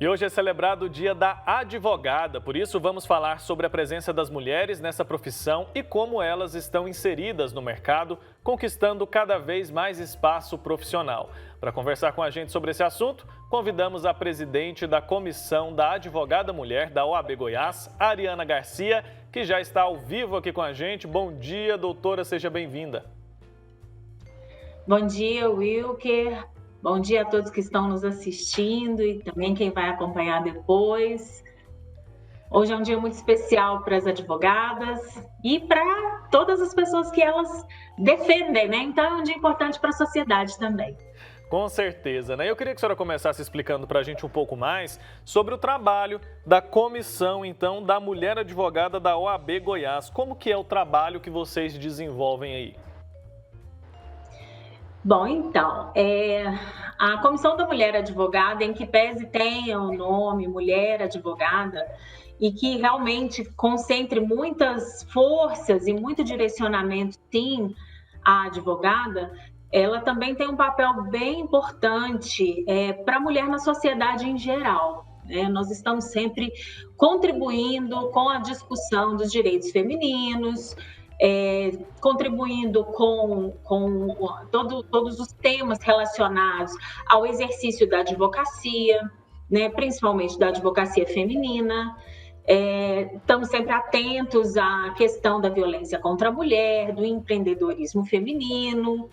E hoje é celebrado o Dia da Advogada, por isso vamos falar sobre a presença das mulheres nessa profissão e como elas estão inseridas no mercado, conquistando cada vez mais espaço profissional. Para conversar com a gente sobre esse assunto, convidamos a presidente da Comissão da Advogada Mulher da OAB Goiás, Ariana Garcia, que já está ao vivo aqui com a gente. Bom dia, doutora, seja bem-vinda. Bom dia, Wilker. Bom dia a todos que estão nos assistindo e também quem vai acompanhar depois. Hoje é um dia muito especial para as advogadas e para todas as pessoas que elas defendem, né? Então é um dia importante para a sociedade também. Com certeza, né? Eu queria que a senhora começasse explicando para a gente um pouco mais sobre o trabalho da comissão, então, da mulher advogada da OAB Goiás. Como que é o trabalho que vocês desenvolvem aí? Bom, então, a Comissão da Mulher Advogada, em que pese tenha o nome Mulher Advogada, e que realmente concentre muitas forças e muito direcionamento, sim, à advogada, ela também tem um papel bem importante para a mulher na sociedade em geral. Nós estamos sempre contribuindo com a discussão dos direitos femininos, contribuindo com todos os temas relacionados ao exercício da advocacia, né, principalmente da advocacia feminina. Estamos sempre atentos à questão da violência contra a mulher, do empreendedorismo feminino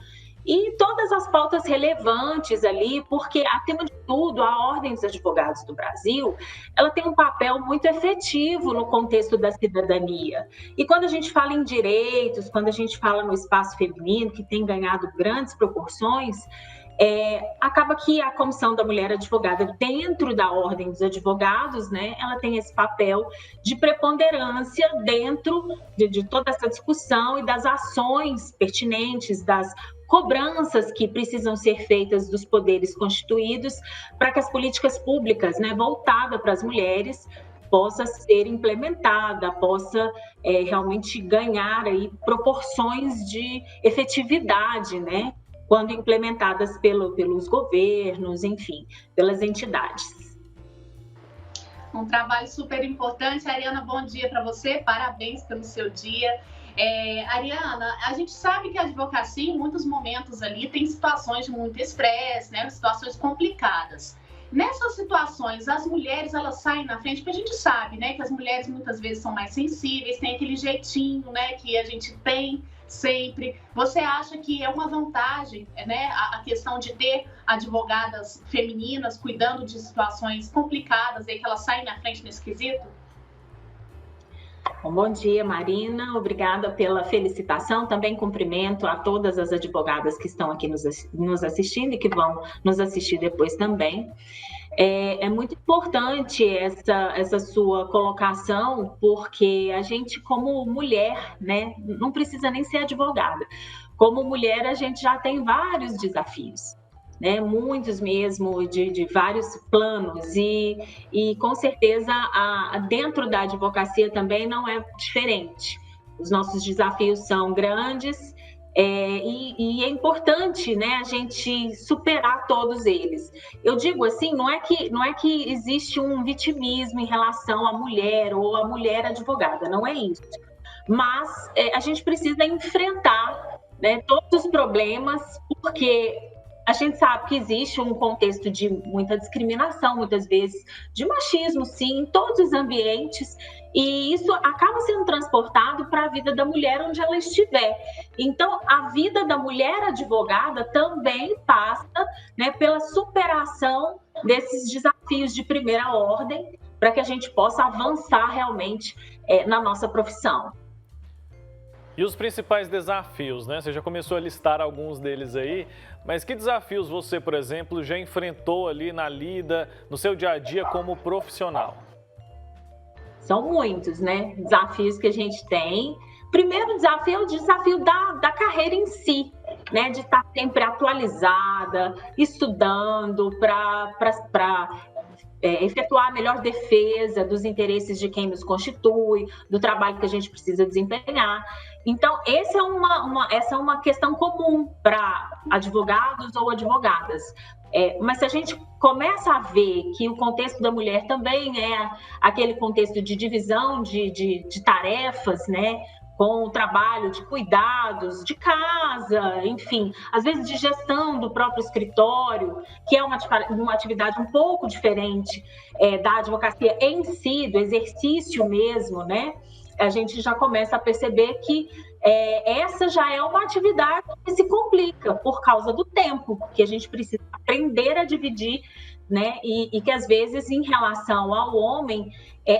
e todas as pautas relevantes ali, porque, acima de tudo, a Ordem dos Advogados do Brasil, ela tem um papel muito efetivo no contexto da cidadania. E quando a gente fala em direitos, quando a gente fala no espaço feminino, que tem ganhado grandes proporções, acaba que a Comissão da Mulher Advogada, dentro da Ordem dos Advogados, né, ela tem esse papel de preponderância dentro de toda essa discussão e das ações pertinentes, das cobranças que precisam ser feitas dos poderes constituídos para que as políticas públicas, né, voltadas para as mulheres, possa ser implementada, possa realmente ganhar aí proporções de efetividade, né, quando implementadas pelos governos, enfim, pelas entidades. Um trabalho super importante. Ariana, bom dia para você, parabéns pelo seu dia. Ariana, a gente sabe que a advocacia, em muitos momentos ali, tem situações de muito estresse, né, situações complicadas. Nessas situações, as mulheres, elas saem na frente, porque a gente sabe, né, que as mulheres muitas vezes são mais sensíveis, tem aquele jeitinho, né, que a gente tem sempre. Você acha que é uma vantagem, né, a questão de ter advogadas femininas cuidando de situações complicadas, aí que elas saem na frente nesse quesito? Bom dia, Marina. Obrigada pela felicitação. Também cumprimento a todas as advogadas que estão aqui nos assistindo e que vão nos assistir depois também. É muito importante essa sua colocação, porque a gente, como mulher, né, não precisa nem ser advogada. Como mulher, a gente já tem vários desafios, né, muitos mesmo, de vários planos, e com certeza dentro da advocacia também não é diferente. Os nossos desafios são grandes e é importante, né, a gente superar todos eles. Eu digo assim, não é que existe um vitimismo em relação à mulher ou à mulher advogada, não é isso. Mas a gente precisa enfrentar, né, todos os problemas, porque a gente sabe que existe um contexto de muita discriminação, muitas vezes, de machismo, sim, em todos os ambientes, e isso acaba sendo transportado para a vida da mulher onde ela estiver. Então, a vida da mulher advogada também passa, né, pela superação desses desafios de primeira ordem, para que a gente possa avançar realmente na nossa profissão. E os principais desafios, né? Você já começou a listar alguns deles aí, mas que desafios você, por exemplo, já enfrentou ali na lida, no seu dia a dia como profissional? São muitos, né? Desafios que a gente tem. Primeiro desafio é o desafio da carreira em si, né? De estar sempre atualizada, estudando para efetuar a melhor defesa dos interesses de quem nos constitui, do trabalho que a gente precisa desempenhar. Então, essa é uma questão comum para advogados ou advogadas, Mas se a gente começa a ver que o contexto da mulher também é aquele contexto de divisão de tarefas, né? Com o trabalho de cuidados, de casa, enfim, às vezes de gestão do próprio escritório, que é uma atividade um pouco diferente da advocacia em si, do exercício mesmo, né? A gente já começa a perceber que essa já é uma atividade que se complica por causa do tempo, que a gente precisa aprender a dividir, né? E que às vezes, em relação ao homem,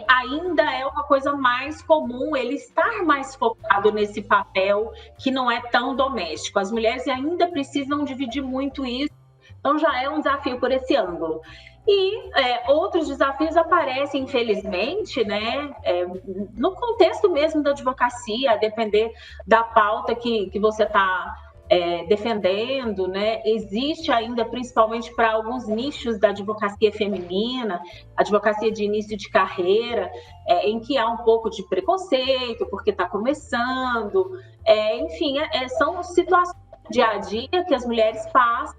ainda é uma coisa mais comum ele estar mais focado nesse papel que não é tão doméstico. As mulheres ainda precisam dividir muito isso, então já é um desafio por esse ângulo. E outros desafios aparecem, infelizmente, né, no contexto mesmo da advocacia, a depender da pauta que você está defendendo, né? Existe ainda, principalmente para alguns nichos da advocacia feminina, advocacia de início de carreira, em que há um pouco de preconceito, porque está começando, enfim, são situações do dia a dia que as mulheres passam.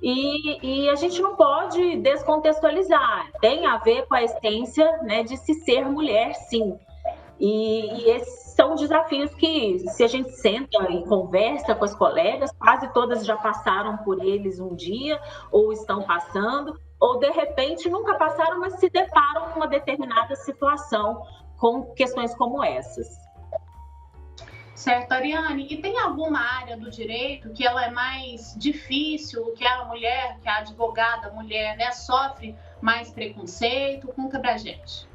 E a gente não pode descontextualizar, tem a ver com a essência, né, de se ser mulher, sim. E esses são desafios que, se a gente senta e conversa com as colegas, quase todas já passaram por eles um dia, ou estão passando, ou de repente nunca passaram, mas se deparam com uma determinada situação com questões como essas. Certo, Ariane, e tem alguma área do direito que ela é mais difícil, que a mulher, que a advogada mulher, né, sofre mais preconceito? Conta pra gente.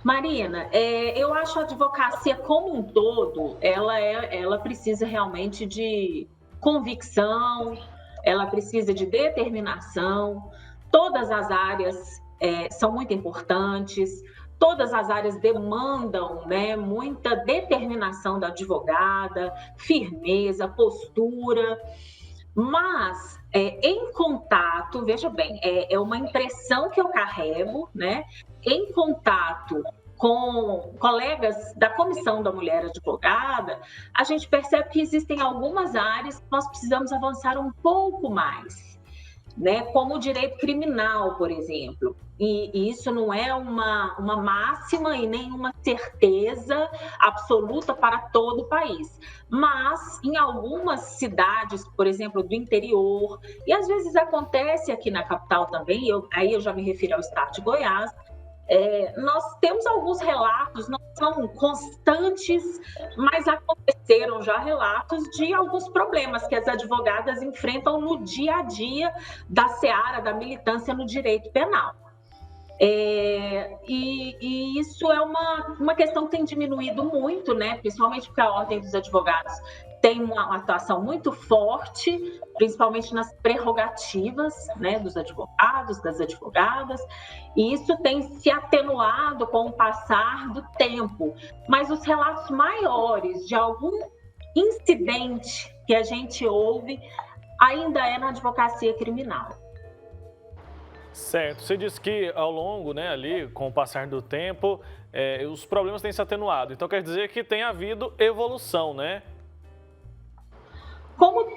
Marina, eu acho a advocacia como um todo, ela precisa realmente de convicção, ela precisa de determinação, todas as áreas são muito importantes, todas as áreas demandam, né, muita determinação da advogada, firmeza, postura, mas em contato, veja bem, é uma impressão que eu carrego, né, em contato com colegas da Comissão da Mulher Advogada, a gente percebe que existem algumas áreas que nós precisamos avançar um pouco mais, né? Como o direito criminal, por exemplo. E isso não é uma máxima e nem uma certeza absoluta para todo o país. Mas em algumas cidades, por exemplo, do interior, e às vezes acontece aqui na capital também, aí eu já me refiro ao estado de Goiás, nós temos alguns relatos, não são constantes, mas aconteceram já relatos de alguns problemas que as advogadas enfrentam no dia a dia da seara, da militância no direito penal. E isso é uma questão que tem diminuído muito, né? Principalmente porque a Ordem dos Advogados tem uma atuação muito forte, principalmente nas prerrogativas, né, dos advogados, das advogadas, e isso tem se atenuado com o passar do tempo. Mas os relatos maiores de algum incidente que a gente ouve ainda é na advocacia criminal. Certo. Você disse que ao longo, né, ali, com o passar do tempo, os problemas têm se atenuado. Então quer dizer que tem havido evolução, né?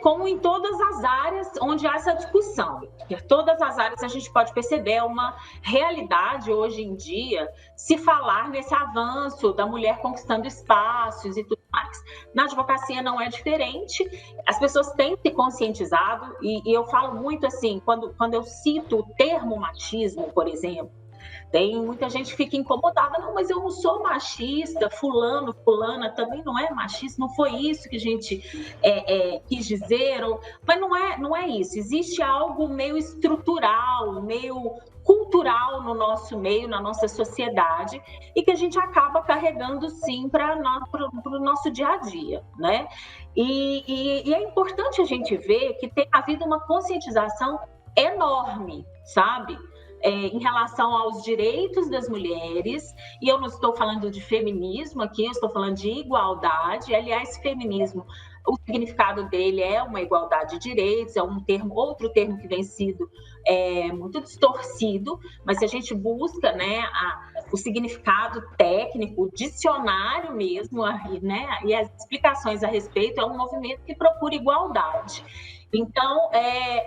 Como em todas as áreas onde há essa discussão. Em todas as áreas a gente pode perceber uma realidade hoje em dia se falar nesse avanço da mulher conquistando espaços e tudo mais. Na advocacia não é diferente, as pessoas têm se conscientizado e eu falo muito assim, quando eu cito o termo machismo, por exemplo, tem muita gente que fica incomodada, não, mas eu não sou machista, fulano, fulana também não é machista, não foi isso que a gente quis dizer, mas não é isso, existe algo meio estrutural, meio cultural no nosso meio, na nossa sociedade, e que a gente acaba carregando sim para o nosso dia a dia, né? E é importante a gente ver que tem havido uma conscientização enorme, sabe? Em relação aos direitos das mulheres, e eu não estou falando de feminismo aqui, eu estou falando de igualdade. Aliás, feminismo, o significado dele é uma igualdade de direitos, é outro termo que vem sido muito distorcido, mas se a gente busca, né, o significado técnico, o dicionário mesmo, né, e as explicações a respeito, é um movimento que procura igualdade. Então,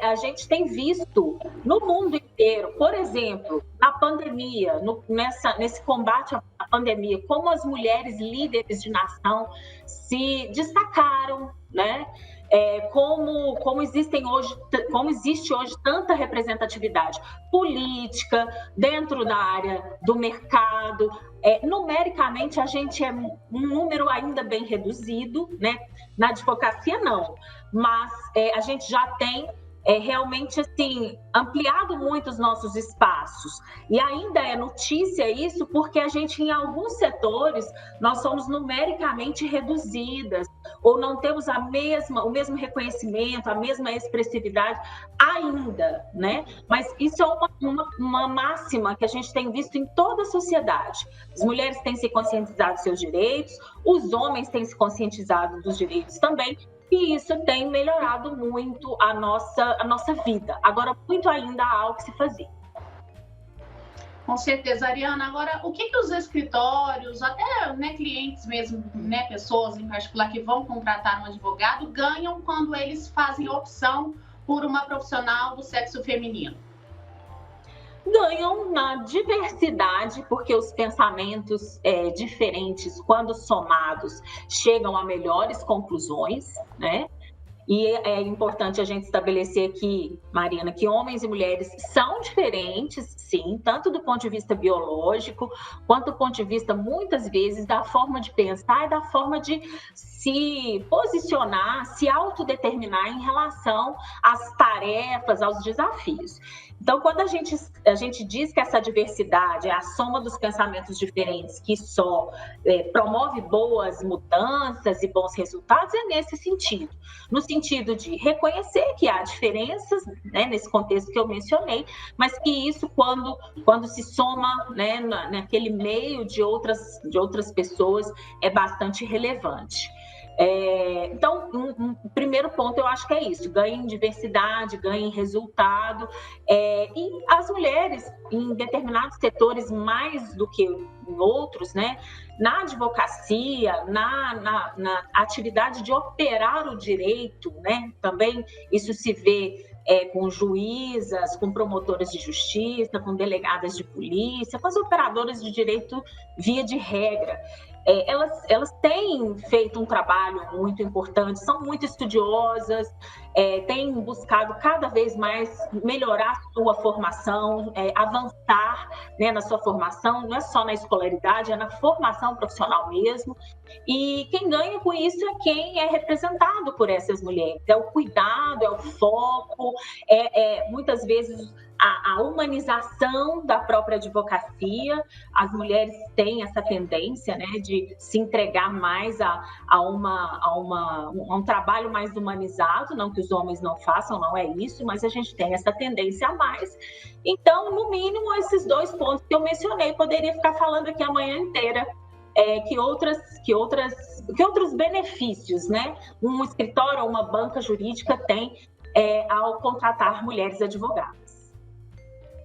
a gente tem visto no mundo inteiro, por exemplo, na pandemia, nesse combate à pandemia, como as mulheres líderes de nação se destacaram, né? Como existe hoje tanta representatividade política dentro da área do mercado. Numericamente, a gente é um número ainda bem reduzido, né? Na advocacia, não, mas a gente já tem realmente assim ampliado muito os nossos espaços, e ainda é notícia isso porque a gente, em alguns setores, nós somos numericamente reduzidas ou não temos o mesmo reconhecimento, a mesma expressividade ainda, né? Mas isso é uma máxima que a gente tem visto em toda a sociedade. As mulheres têm se conscientizado dos seus direitos, os homens têm se conscientizado dos direitos também, e isso tem melhorado muito a nossa vida. Agora, muito ainda há algo que se fazer. Com certeza, Ariana. Agora, o que os escritórios, até clientes mesmo, pessoas em particular que vão contratar um advogado, ganham quando eles fazem opção por uma profissional do sexo feminino? Ganham na diversidade, porque os pensamentos diferentes, quando somados, chegam a melhores conclusões, né? E é importante a gente estabelecer aqui, Mariana, que homens e mulheres são diferentes, sim, tanto do ponto de vista biológico, quanto do ponto de vista, muitas vezes, da forma de pensar e da forma de se posicionar, se autodeterminar em relação às tarefas, aos desafios. Então, quando a gente diz que essa diversidade é a soma dos pensamentos diferentes que só promove boas mudanças e bons resultados, é nesse sentido. No sentido de reconhecer que há diferenças, né, nesse contexto que eu mencionei, mas que isso, quando se soma, né, naquele meio de outras pessoas, é bastante relevante. Então, um primeiro ponto, eu acho que é isso: ganha em diversidade, ganha em resultado, e as mulheres, em determinados setores, mais do que em outros, né, na advocacia, na atividade de operar o direito, né, também isso se vê com juízas, com promotoras de justiça, com delegadas de polícia, com as operadoras de direito via de regra. Elas têm feito um trabalho muito importante, são muito estudiosas, têm buscado cada vez mais melhorar a sua formação, avançar, né, na sua formação, não é só na escolaridade, é na formação profissional mesmo. E quem ganha com isso é quem é representado por essas mulheres. É o cuidado, é o foco, muitas vezes a humanização da própria advocacia. As mulheres têm essa tendência, né, de se entregar mais a um trabalho mais humanizado, não que os homens não façam, não é isso, mas a gente tem essa tendência a mais. Então, no mínimo, esses dois pontos que eu mencionei, poderia ficar falando aqui a manhã inteira. Que outros benefícios, né, um escritório ou uma banca jurídica tem ao contratar mulheres advogadas.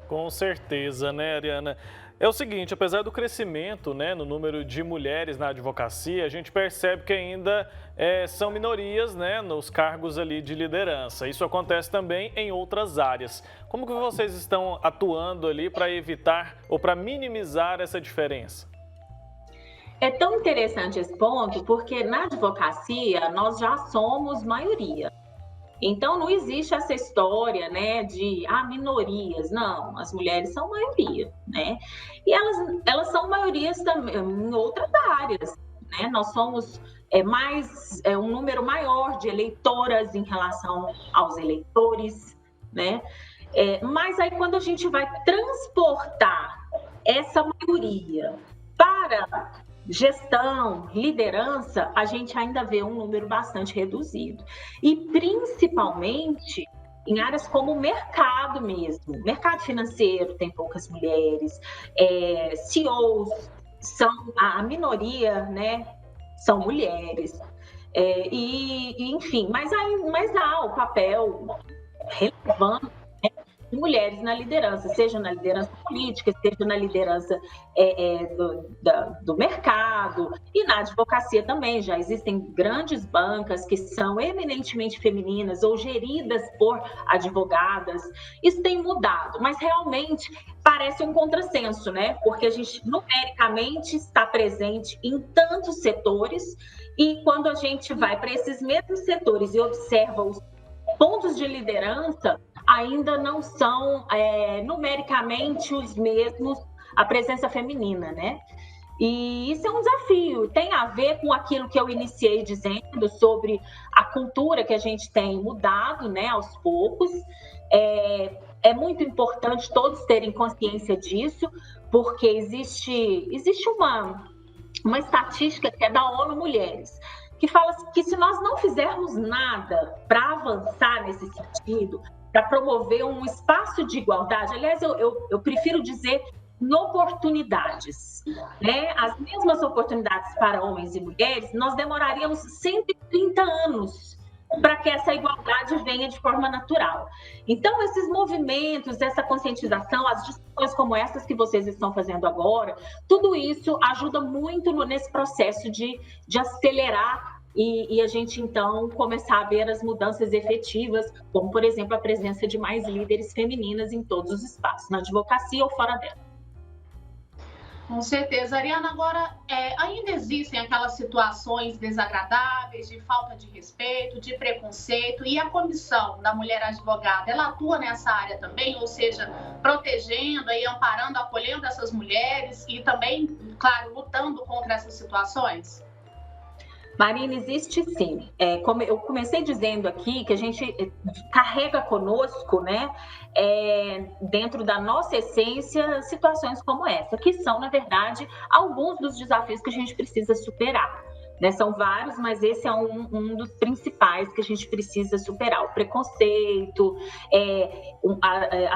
Com certeza, né, Ariana? É o seguinte, apesar do crescimento, né, no número de mulheres na advocacia, a gente percebe que ainda são minorias, né, nos cargos ali de liderança. Isso acontece também em outras áreas. Como que vocês estão atuando ali para evitar ou para minimizar essa diferença? É tão interessante esse ponto, porque na advocacia nós já somos maioria. Então, não existe essa história, né, de minorias. Não, as mulheres são maioria, né? E elas são maiorias também em outras áreas, né? Nós somos um número maior de eleitoras em relação aos eleitores, né? Mas aí, quando a gente vai transportar essa maioria para gestão, liderança, a gente ainda vê um número bastante reduzido. E principalmente em áreas como o mercado mesmo. Mercado financeiro tem poucas mulheres, CEOs são a minoria, né? São mulheres. Enfim, mas há o papel relevante, né, de mulheres na liderança, seja na liderança política, seja na liderança do mercado e na advocacia também. Já existem grandes bancas que são eminentemente femininas ou geridas por advogadas. Isso tem mudado, mas realmente parece um contrassenso, né? Porque a gente numericamente está presente em tantos setores e quando a gente vai para esses mesmos setores e observa os pontos de liderança, ainda não são numericamente os mesmos a presença feminina, né? E isso é um desafio, tem a ver com aquilo que eu iniciei dizendo sobre a cultura que a gente tem mudado, né, aos poucos. É muito importante todos terem consciência disso, porque existe uma estatística que é da ONU Mulheres, que fala que se nós não fizermos nada para avançar nesse sentido, para promover um espaço de igualdade, aliás, eu prefiro dizer em oportunidades, né? As mesmas oportunidades para homens e mulheres, nós demoraríamos 130 anos para que essa igualdade venha de forma natural. Então, esses movimentos, essa conscientização, as discussões como essas que vocês estão fazendo agora, tudo isso ajuda muito nesse processo de acelerar e a gente, então, começar a ver as mudanças efetivas, como, por exemplo, a presença de mais líderes femininas em todos os espaços, na advocacia ou fora dela. Com certeza. Ariana, agora, ainda existem aquelas situações desagradáveis de falta de respeito, de preconceito, e a comissão da mulher advogada, ela atua nessa área também, ou seja, protegendo, e amparando, acolhendo essas mulheres e também, claro, lutando contra essas situações? Marina, existe sim. Como eu comecei dizendo aqui, que a gente carrega conosco, né, dentro da nossa essência, situações como essa, que são, na verdade, alguns dos desafios que a gente precisa superar. Né? São vários, mas esse é um dos principais que a gente precisa superar. O preconceito,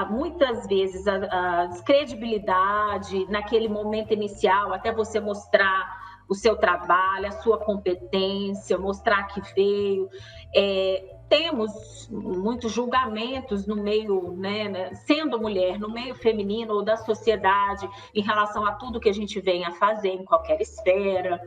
muitas vezes a descredibilidade naquele momento inicial, até você mostrar o seu trabalho, a sua competência, mostrar que veio. Temos muitos julgamentos no meio, né, sendo mulher, no meio feminino ou da sociedade, em relação a tudo que a gente vem a fazer em qualquer esfera.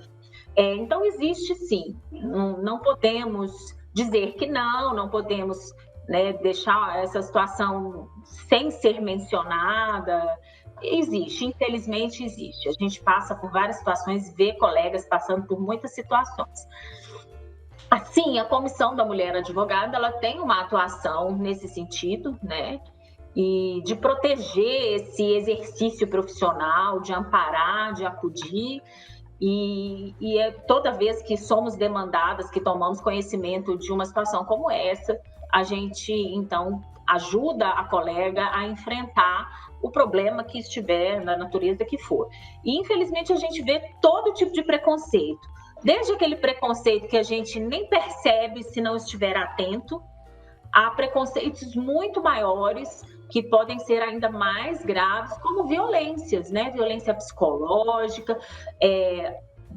Então, existe sim. Não podemos dizer que não podemos, né, deixar essa situação sem ser mencionada. Existe, infelizmente existe. A gente passa por várias situações, vê colegas passando por muitas situações. Assim, a Comissão da Mulher Advogada, ela tem uma atuação nesse sentido, né? E de proteger esse exercício profissional, de amparar, de acudir. E toda vez que somos demandadas, que tomamos conhecimento de uma situação como essa, a gente, então, ajuda a colega a enfrentar o problema que estiver, na natureza que for. E, infelizmente, a gente vê todo tipo de preconceito. Desde aquele preconceito que a gente nem percebe se não estiver atento, a preconceitos muito maiores, que podem ser ainda mais graves, como violências, né? Violência psicológica,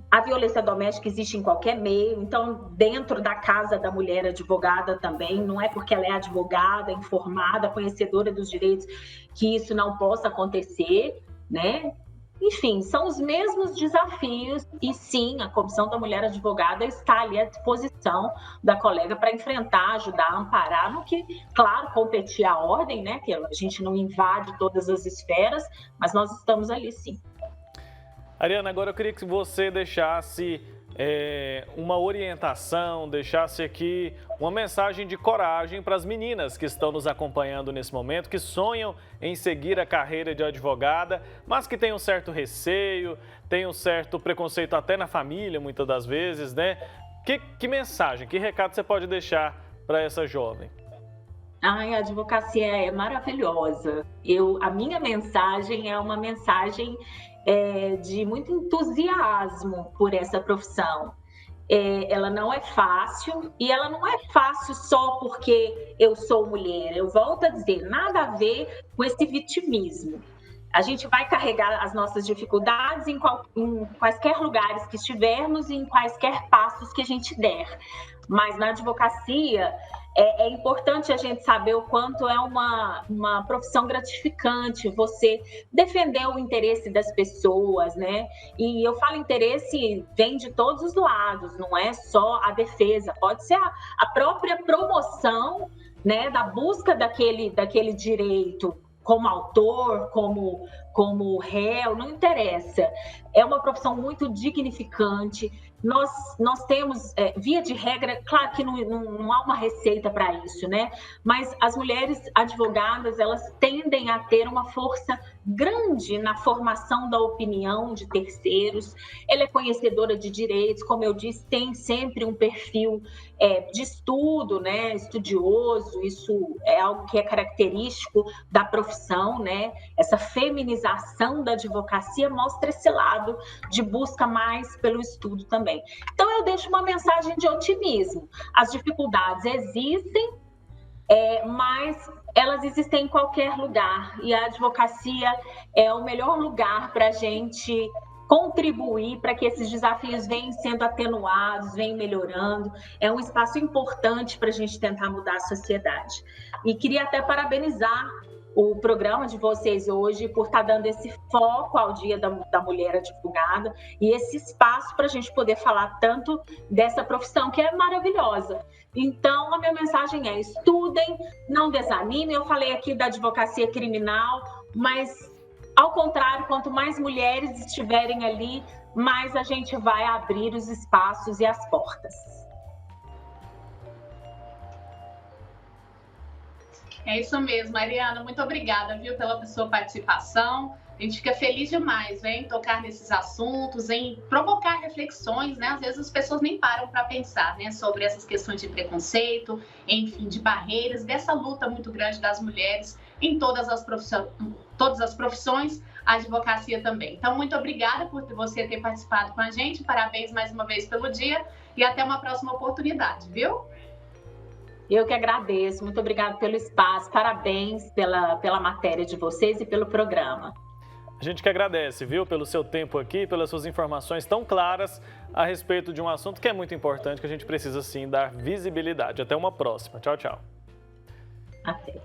a violência doméstica existe em qualquer meio, então dentro da casa da mulher advogada também, não é porque ela é advogada, informada, conhecedora dos direitos, que isso não possa acontecer, né? Enfim, são os mesmos desafios e sim, a Comissão da Mulher Advogada está ali à disposição da colega para enfrentar, ajudar, amparar, no que, claro, competir à ordem, né? Que a gente não invade todas as esferas, mas nós estamos ali sim. Ariana, agora eu queria que você deixasse uma orientação, deixasse aqui uma mensagem de coragem para as meninas que estão nos acompanhando nesse momento, que sonham em seguir a carreira de advogada, mas que têm um certo receio, têm um certo preconceito até na família, muitas das vezes, né? Que mensagem, que recado você pode deixar para essa jovem? A advocacia é maravilhosa. A minha mensagem é uma mensagem de muito entusiasmo por essa profissão. Ela não é fácil, e ela não é fácil só porque eu sou mulher. Eu volto a dizer, nada a ver com esse vitimismo. A gente vai carregar as nossas dificuldades em quaisquer lugares que estivermos e em quaisquer passos que a gente der. Mas na advocacia, É importante a gente saber o quanto é uma profissão gratificante você defender o interesse das pessoas, né? E eu falo interesse, vem de todos os lados, não é só a defesa, pode ser a própria promoção, né, da busca daquele direito, como autor, como réu, não interessa. É uma profissão muito dignificante. Nós temos, via de regra, claro que não há uma receita para isso, né? Mas as mulheres advogadas, elas tendem a ter uma força grande na formação da opinião de terceiros. Ela é conhecedora de direitos, como eu disse, tem sempre um perfil de estudo, né? Estudioso, isso é algo que é característico da profissão, né? Essa feminização da advocacia mostra esse lado de busca mais pelo estudo também. Então, eu deixo uma mensagem de otimismo. As dificuldades existem, mas elas existem em qualquer lugar. E a advocacia é o melhor lugar para a gente contribuir para que esses desafios venham sendo atenuados, venham melhorando. É um espaço importante para a gente tentar mudar a sociedade. E queria até parabenizar o programa de vocês hoje por estar dando esse foco ao Dia da Mulher Advogada e esse espaço para a gente poder falar tanto dessa profissão que é maravilhosa. Então, a minha mensagem é: estudem, não desanimem. Eu falei aqui da advocacia criminal, mas, ao contrário, quanto mais mulheres estiverem ali, mais a gente vai abrir os espaços e as portas. É isso mesmo, Ariana, muito obrigada, viu, pela sua participação. A gente fica feliz demais, em tocar nesses assuntos, em provocar reflexões, né? Às vezes as pessoas nem param para pensar, né, sobre essas questões de preconceito, enfim, de barreiras, dessa luta muito grande das mulheres em todas as profissões, a advocacia também. Então, muito obrigada por você ter participado com a gente, parabéns mais uma vez pelo dia e até uma próxima oportunidade, viu? Eu que agradeço, muito obrigada pelo espaço, parabéns pela matéria de vocês e pelo programa. A gente que agradece, viu, pelo seu tempo aqui, pelas suas informações tão claras a respeito de um assunto que é muito importante, que a gente precisa sim dar visibilidade. Até uma próxima. Tchau, tchau. Até.